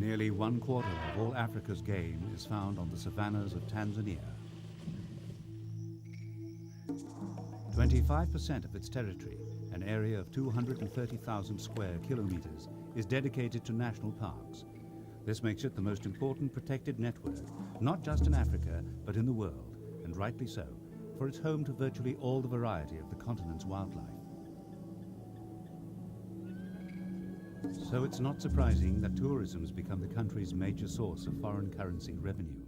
Nearly 1/4 of all Africa's game is found on the savannas of Tanzania. 25% of its territory, an area of 230,000 square kilometers, is dedicated to national parks. This makes it the most important protected network, not just in Africa, but in the world, and rightly so, for it's home to virtually all the variety of the continent's wildlife. So it's not surprising that tourism has become the country's major source of foreign currency revenue.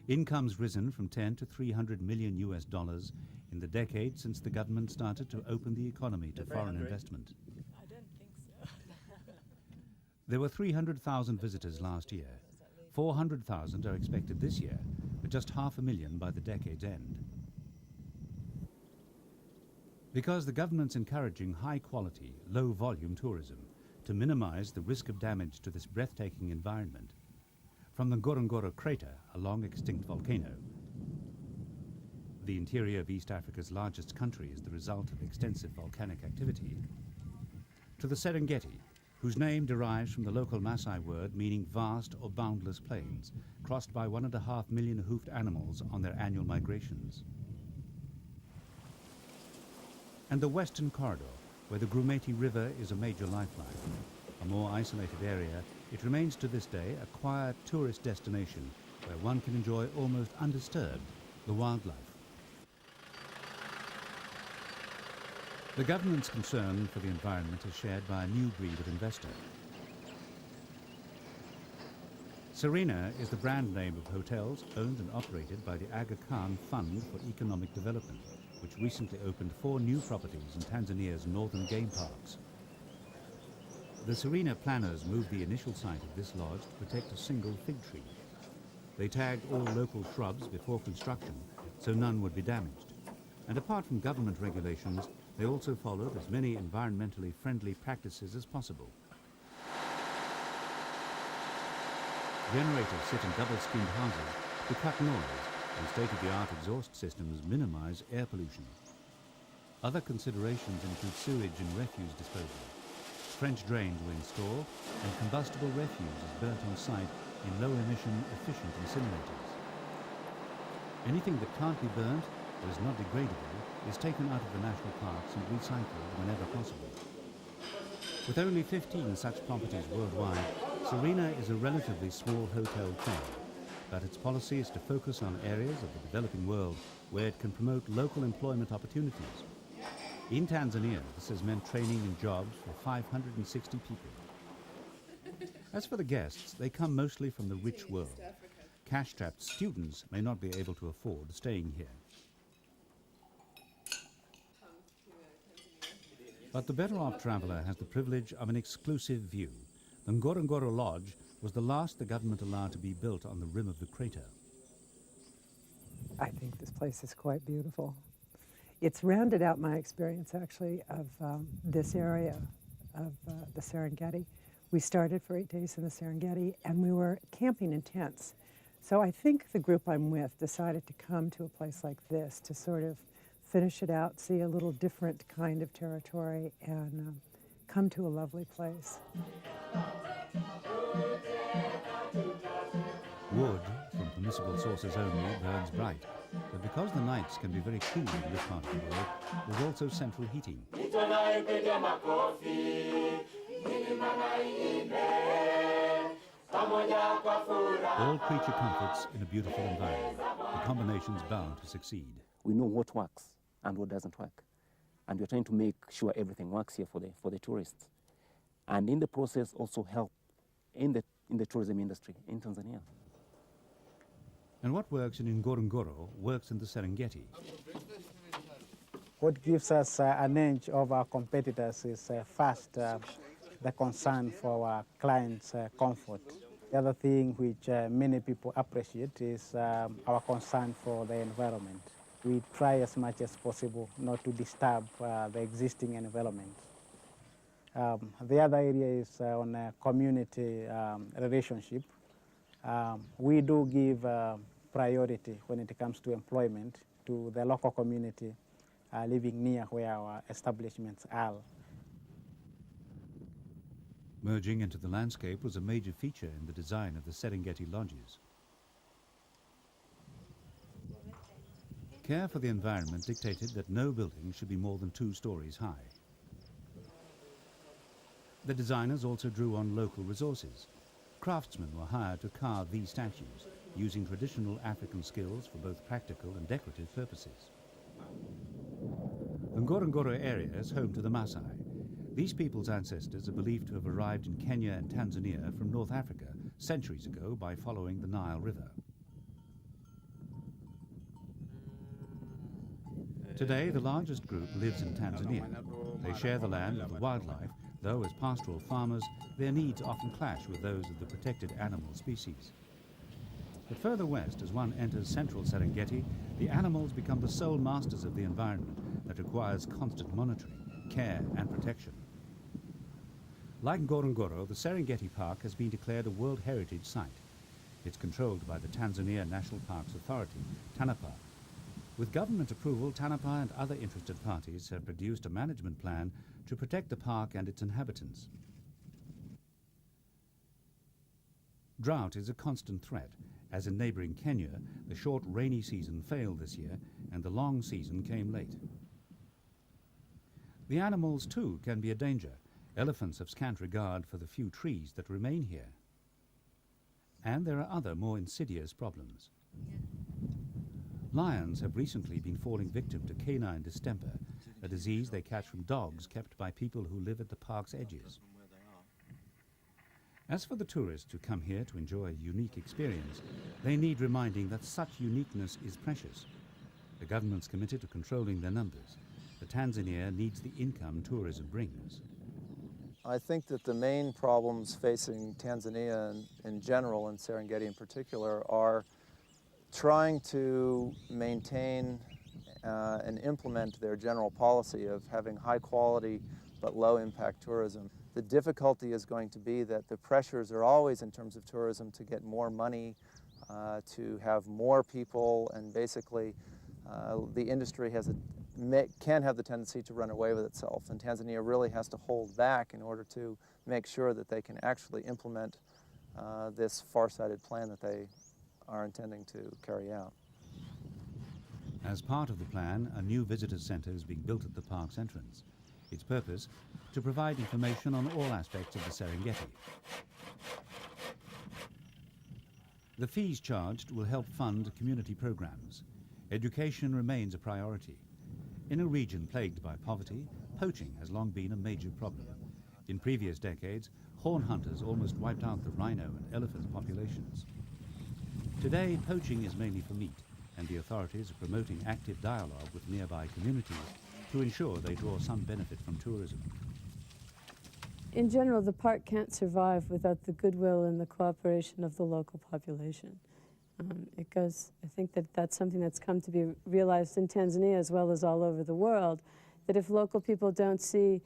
Income's risen from 10 to 300 million US dollars in the decade since the government started to open the economy to foreign investment. I don't think so. There were 300,000 visitors last year. 400,000 are expected this year, but just 500,000 by the decade's end. Because the government's encouraging high-quality, low-volume tourism to minimize the risk of damage to this breathtaking environment. From the Ngorongoro crater, a long-extinct volcano, the interior of East Africa's largest country is the result of extensive volcanic activity, to the Serengeti, whose name derives from the local Maasai word meaning vast or boundless plains, crossed by 1.5 million hoofed animals on their annual migrations. And the Western Corridor, where the Grumeti River is a major lifeline. A more isolated area, it remains to this day a quiet tourist destination where one can enjoy almost undisturbed the wildlife. The government's concern for the environment is shared by a new breed of investor. Serena is the brand name of hotels owned and operated by the Aga Khan Fund for Economic Development, which recently opened 4 new properties in Tanzania's northern game parks. The Serena planners moved the initial site of this lodge to protect a single fig tree. They tagged all local shrubs before construction so none would be damaged. And apart from government regulations, they also followed as many environmentally friendly practices as possible. Generators sit in double-skinned houses to cut noise, and state-of-the-art exhaust systems minimize air pollution. Other considerations include sewage and refuse disposal. French drains were installed, and combustible refuse is burnt on site in low-emission, efficient incinerators. Anything that can't be burnt or is not degradable is taken out of the national parks and recycled whenever possible. With only 15 such properties worldwide, Serena is a relatively small hotel chain, but its policy is to focus on areas of the developing world where it can promote local employment opportunities. In Tanzania, this has meant training and jobs for 560 people. As for the guests, they come mostly from the rich world. Cash-strapped students may not be able to afford staying here. But the better-off traveler has the privilege of an exclusive view. The Ngorongoro Lodge was the last the government allowed to be built on the rim of the crater. I think this place is quite beautiful. It's rounded out my experience, actually, of this area of the Serengeti. We started for 8 days in the Serengeti, and we were camping in tents. So I think the group I'm with decided to come to a place like this to sort of finish it out, see a little different kind of territory, and come to a lovely place. Wood, from permissible sources only, burns bright. But because the nights can be very cool in this part of the world, there's also central heating. All creature comforts in a beautiful environment. The combination's bound to succeed. We know what works and what doesn't work. And we're trying to make sure everything works here for the tourists. And in the process also help in the tourism industry in Tanzania. And what works in Ngorongoro works in the Serengeti. What gives us an edge over our competitors is first the concern for our clients' comfort. The other thing which many people appreciate is our concern for the environment. We try as much as possible not to disturb the existing environment. The other area is on community relationship. We do give priority when it comes to employment to the local community living near where our establishments are. Merging into the landscape was a major feature in the design of the Serengeti lodges. Care for the environment dictated that no building should be more than 2 stories high. The designers also drew on local resources. Craftsmen were hired to carve these statues, using traditional African skills for both practical and decorative purposes. The Ngorongoro area is home to the Maasai. These people's ancestors are believed to have arrived in Kenya and Tanzania from North Africa centuries ago by following the Nile River. Today, the largest group lives in Tanzania. They share the land with the wildlife, though as pastoral farmers, their needs often clash with those of the protected animal species. But further west, as one enters central Serengeti, the animals become the sole masters of the environment that requires constant monitoring, care and protection. Like Ngorongoro, the Serengeti Park has been declared a World Heritage Site. It's controlled by the Tanzania National Parks Authority, TANAPA. With government approval, TANAPA and other interested parties have produced a management plan to protect the park and its inhabitants. Drought is a constant threat, as in neighbouring Kenya, the short rainy season failed this year and the long season came late. The animals, too, can be a danger. Elephants have scant regard for the few trees that remain here. And there are other more insidious problems. Lions have recently been falling victim to canine distemper, a disease they catch from dogs kept by people who live at the park's edges. As for the tourists who come here to enjoy a unique experience, they need reminding that such uniqueness is precious. The government's committed to controlling their numbers. But Tanzania needs the income tourism brings. I think that the main problems facing Tanzania in general, and Serengeti in particular, are trying to maintain and implement their general policy of having high quality but low impact tourism. The difficulty is going to be that the pressures are always in terms of tourism to get more money, to have more people, and basically the industry can have the tendency to run away with itself, and Tanzania really has to hold back in order to make sure that they can actually implement this far-sighted plan that they are intending to carry out. As part of the plan, a new visitor centre is being built at the park's entrance. Its purpose, to provide information on all aspects of the Serengeti. The fees charged will help fund community programs. Education remains a priority. In a region plagued by poverty, poaching has long been a major problem. In previous decades, horn hunters almost wiped out the rhino and elephant populations. Today, poaching is mainly for meat, and the authorities are promoting active dialogue with nearby communities to ensure they draw some benefit from tourism. In general, the park can't survive without the goodwill and the cooperation of the local population. I think that that's something that's come to be realized in Tanzania as well as all over the world, that if local people don't see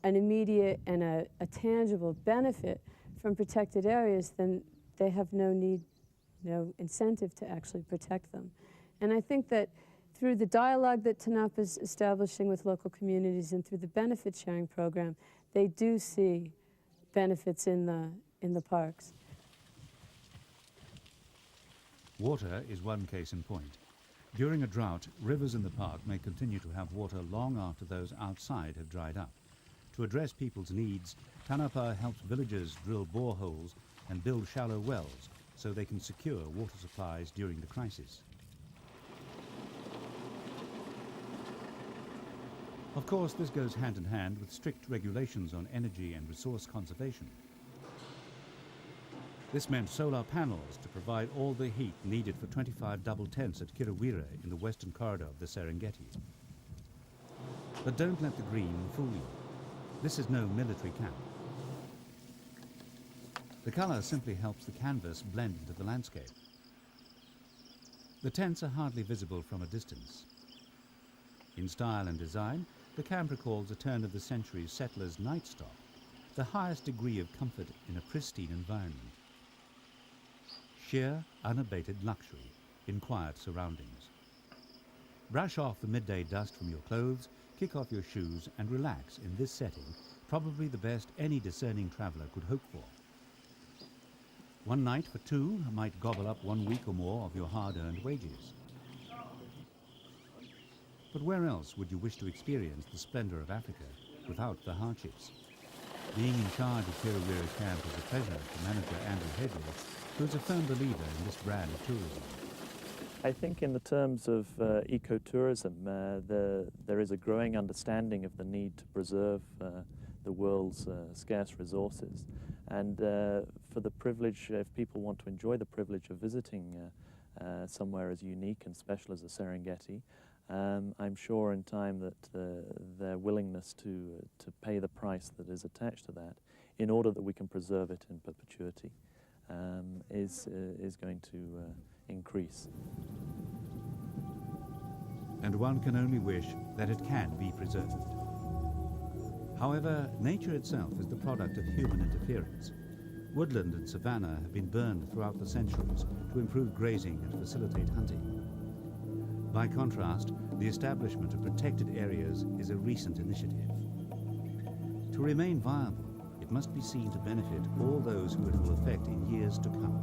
an immediate and a tangible benefit from protected areas, then they have no need, no incentive to actually protect them. And I think that through the dialogue that TANAP is establishing with local communities and through the benefit sharing program, they do see benefits in the parks. Water is one case in point. During a drought, rivers in the park may continue to have water long after those outside have dried up. To address people's needs, TANAPA helps villagers drill boreholes and build shallow wells so they can secure water supplies during the crisis. Of course, this goes hand in hand with strict regulations on energy and resource conservation. This meant solar panels to provide all the heat needed for 25 double tents at Kirawira in the western corridor of the Serengeti. But don't let the green fool you. This is no military camp. The colour simply helps the canvas blend into the landscape. The tents are hardly visible from a distance. In style and design, the camp recalls a turn-of-the-century settler's night stop, the highest degree of comfort in a pristine environment. Sheer, unabated luxury in quiet surroundings. Brush off the midday dust from your clothes, kick off your shoes and relax in this setting probably the best any discerning traveller could hope for. One night for two might gobble up 1 week or more of your hard-earned wages. But where else would you wish to experience the splendour of Africa without the hardships? Being in charge of Kiruwira Camp is a pleasure to manager Andrew Headley, who is a firm believer in this brand of tourism. I think in the terms of ecotourism, there is a growing understanding of the need to preserve the world's scarce resources. And for the privilege, if people want to enjoy the privilege of visiting somewhere as unique and special as the Serengeti, I'm sure in time that their willingness to pay the price that is attached to that in order that we can preserve it in perpetuity is going to increase. And one can only wish that it can be preserved. However, nature itself is the product of human interference. Woodland and savanna have been burned throughout the centuries to improve grazing and facilitate hunting. By contrast, the establishment of protected areas is a recent initiative. To remain viable, it must be seen to benefit all those who it will affect in years to come.